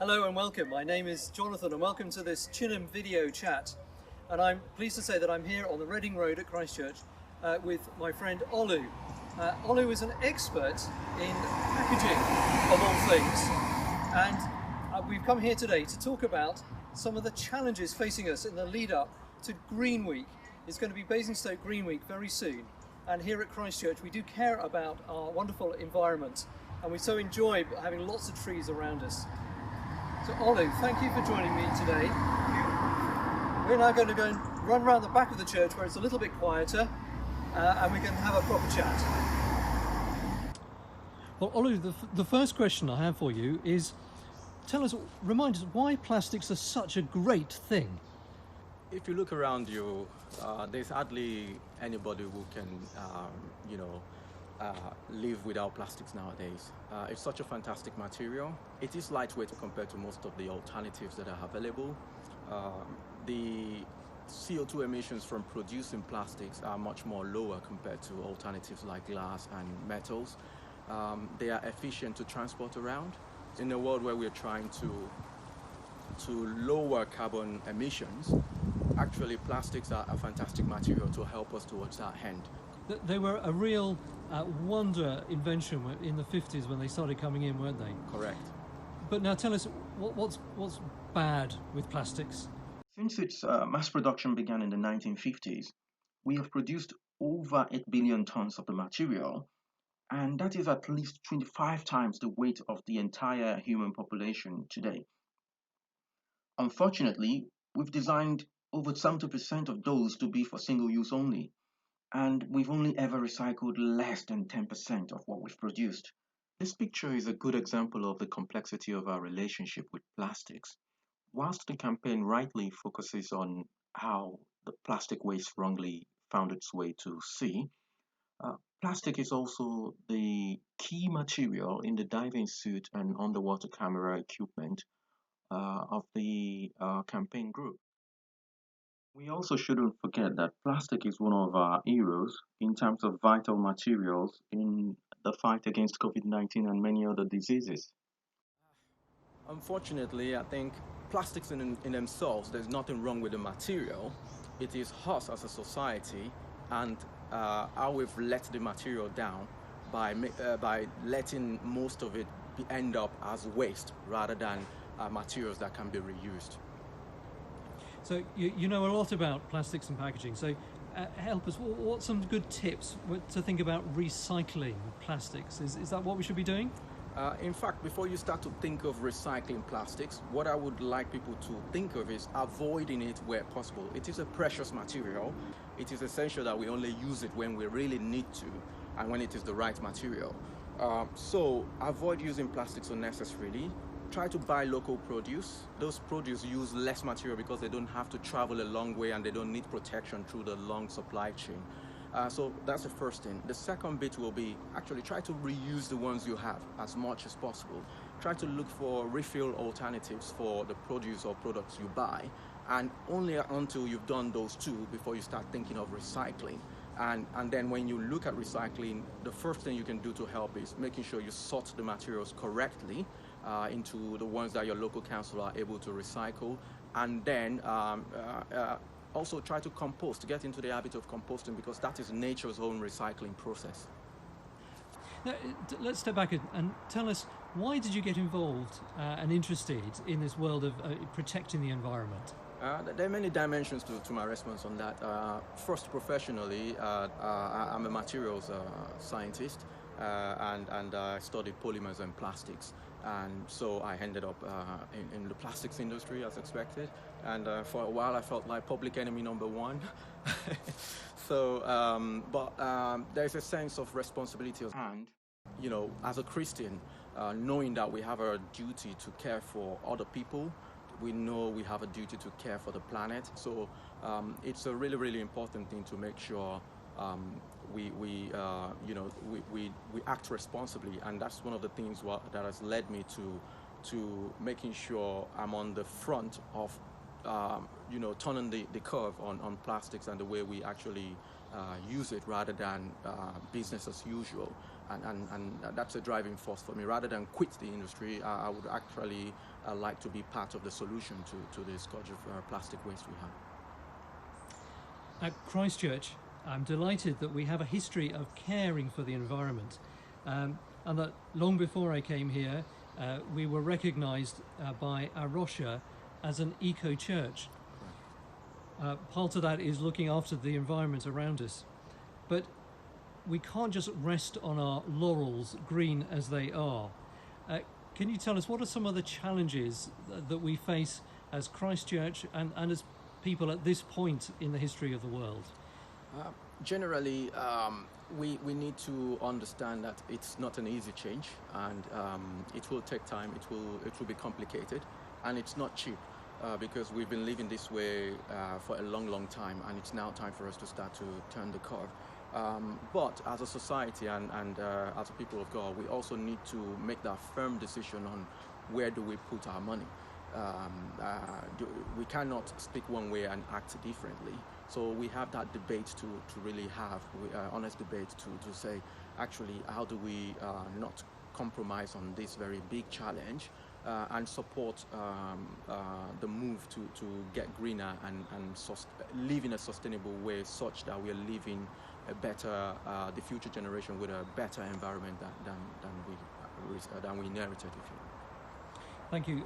Hello and welcome. My name is Jonathan and welcome to this Chineham video chat. And I'm pleased to say that I'm here on the Reading Road at Christ Church with my friend Olu. Olu is an expert in packaging of all things, and we've come here today to talk about some of the challenges facing us in the lead up to Green Week. It's going to be Basingstoke Green Week very soon, and here at Christ Church we do care about our wonderful environment and we so enjoy having lots of trees around us. So Olu, thank you for joining me today. We're now going to go and run around the back of the church where it's a little bit quieter and we can have a proper chat. Well, Olu, the first question I have for you is, remind us why plastics are such a great thing. If you look around you, there's hardly anybody who can, live without plastics nowadays. It's such a fantastic material. It is lightweight compared to most of the alternatives that are available. The CO2 emissions from producing plastics are much more lower compared to alternatives like glass and metals. They are efficient to transport around. In a world where we're trying to lower carbon emissions, actually plastics are a fantastic material to help us towards that end. They were a real wonder invention in the 50s when they started coming in, weren't they? Correct. But now tell us, what's bad with plastics? Since its mass production began in the 1950s, we have produced over 8 billion tons of the material, and that is at least 25 times the weight of the entire human population today. Unfortunately, we've designed over 70% of those to be for single use only, and we've only ever recycled less than 10% of what we've produced. This picture is a good example of the complexity of our relationship with plastics. Whilst the campaign rightly focuses on how the plastic waste wrongly found its way to sea, plastic is also the key material in the diving suit and underwater camera equipment of the campaign group. We also shouldn't forget that plastic is one of our heroes in terms of vital materials in the fight against COVID-19 and many other diseases. Unfortunately, I think plastics in themselves, there's nothing wrong with the material. It is us as a society and how we've let the material down by letting most of it end up as waste rather than materials that can be reused. So you know a lot about plastics and packaging, so help us, what's some good tips to think about recycling plastics? Is that what we should be doing? In fact, before you start to think of recycling plastics, what I would like people to think of is avoiding it where possible. It is a precious material. It is essential that we only use it when we really need to and when it is the right material. So avoid using plastics unnecessarily. Try to buy local produce. Those produce use less material because they don't have to travel a long way and they don't need protection through the long supply chain. So that's the first thing. The second bit will be actually try to reuse the ones you have as much as possible. Try to look for refill alternatives for the produce or products you buy, and only until you've done those two before you start thinking of recycling. And then when you look at recycling, the first thing you can do to help is making sure you sort the materials correctly into the ones that your local council are able to recycle, and then also try to compost, get into the habit of composting, because that is nature's own recycling process. Now, let's step back and tell us, why did you get involved and interested in this world of protecting the environment? There are many dimensions to my response on that. First, professionally, I'm a materials scientist and I studied polymers and plastics. And so I ended up in the plastics industry as expected. And for a while I felt like public enemy number one. But there's a sense of responsibility. And, as a Christian, knowing that we have a duty to care for other people, we know we have a duty to care for the planet. So it's a really, really important thing to make sure we act responsibly, and that's one of the things that has led me to making sure I'm on the front of turning the curve on plastics and the way we actually use it rather than business as usual. and that's a driving force for me. Rather than quit the industry, I would actually like to be part of the solution to the scourge of plastic waste we have. At Christ Church, I'm delighted that we have a history of caring for the environment, and that long before I came here, we were recognised by Arosha as an eco-church. Part of that is looking after the environment around us. But we can't just rest on our laurels, green as they are. Can you tell us what are some of the challenges that we face as Christ Church and as people at this point in the history of the world? Generally, we need to understand that it's not an easy change, and it will take time. It will be complicated, and it's not cheap because we've been living this way for a long time, and it's now time for us to start to turn the curve. But as a society and as a people of God, we also need to make that firm decision on where do we put our money. We cannot speak one way and act differently. So we have that debate to really have honest debate to say, actually, how do we not compromise on this very big challenge and support the move to get greener and live in a sustainable way, such that we are living a better, the future generation with a better environment than we inherited. Thank you.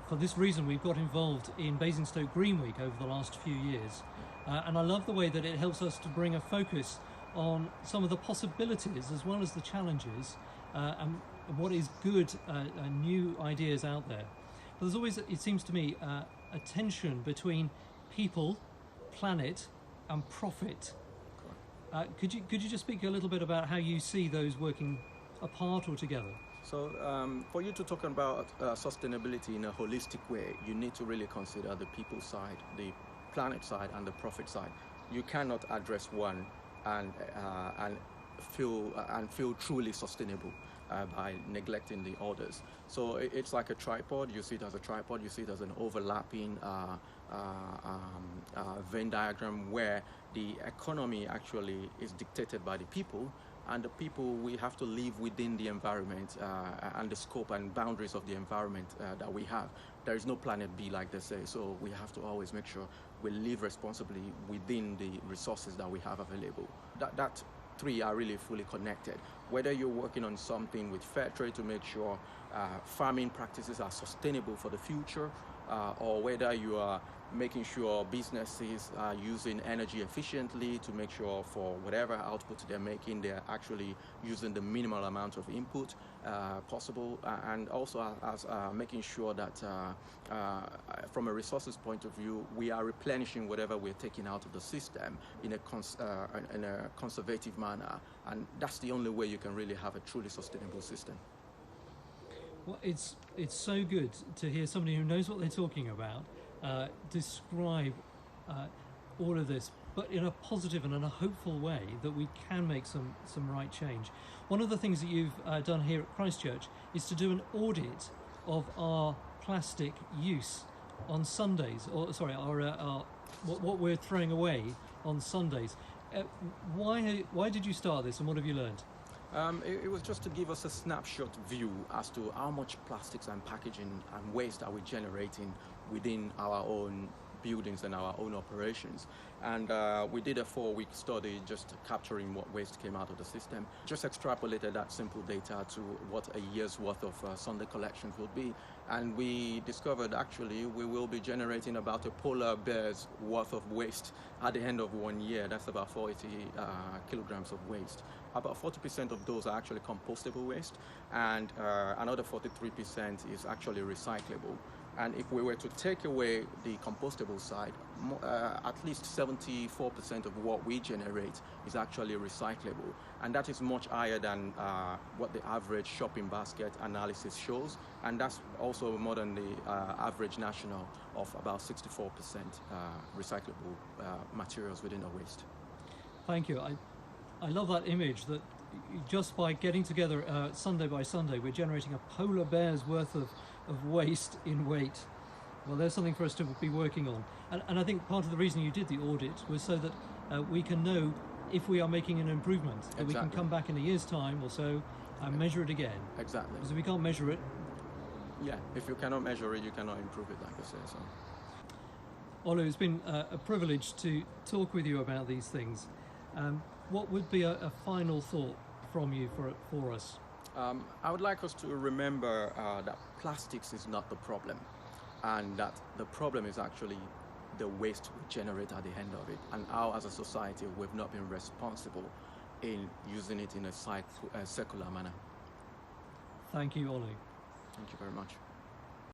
For this reason, we've got involved in Basingstoke Green Week over the last few years, and I love the way that it helps us to bring a focus on some of the possibilities as well as the challenges and what is good, new ideas out there. But there's always, it seems to me, a tension between people, planet, and profit. Could you just speak a little bit about how you see those working apart or together? So for you to talk about sustainability in a holistic way, you need to really consider the people side, the planet side, and the profit side. You cannot address one and feel truly sustainable by neglecting the others. So it's like a tripod. You see it as a tripod. You see it as an overlapping Venn diagram where the economy actually is dictated by the people, and the people, we have to live within the environment and the scope and boundaries of the environment that we have. There is no planet B, like they say, so we have to always make sure we live responsibly within the resources that we have available. That three are really fully connected. Whether you're working on something with fair trade to make sure farming practices are sustainable for the future, or whether you are making sure businesses are using energy efficiently to make sure for whatever output they're making, they're actually using the minimal amount of input possible, and also as making sure that from a resources point of view, we are replenishing whatever we're taking out of the system in a conservative manner, and that's the only way you can really have a truly sustainable system. Well, it's so good to hear somebody who knows what they're talking about describe all of this, but in a positive and in a hopeful way that we can make some right change. One of the things that you've done here at Christ Church is to do an audit of our plastic use on Sundays, what we're throwing away on Sundays. Why did you start this, and what have you learned? It was just to give us a snapshot view as to how much plastics and packaging and waste are we generating within our own buildings and our own operations. And we did a 4-week study just capturing what waste came out of the system. Just extrapolated that simple data to what a year's worth of Sunday collections would be. And we discovered actually we will be generating about a polar bear's worth of waste at the end of 1 year. That's about 40 kilograms of waste. About 40% of those are actually compostable waste, and another 43% is actually recyclable. And if we were to take away the compostable side, at least 74% of what we generate is actually recyclable. And that is much higher than what the average shopping basket analysis shows. And that's also more than the average national of about 64% recyclable materials within our waste. Thank you. I love that image that just by getting together Sunday by Sunday, we're generating a polar bear's worth of waste in weight. Well, there's something for us to be working on. And I think part of the reason you did the audit was so that we can know if we are making an improvement, that we can Exactly. come back in a year's time or so and measure it again. Exactly. Because if we can't measure it, Yeah, if you cannot measure it, you cannot improve it, like I say. So, Olu, it's been a privilege to talk with you about these things. What would be a final thought from you for us? I would like us to remember that plastics is not the problem, and that the problem is actually the waste we generate at the end of it, and how, as a society, we've not been responsible in using it in a circular manner. Thank you, Olu. Thank you very much.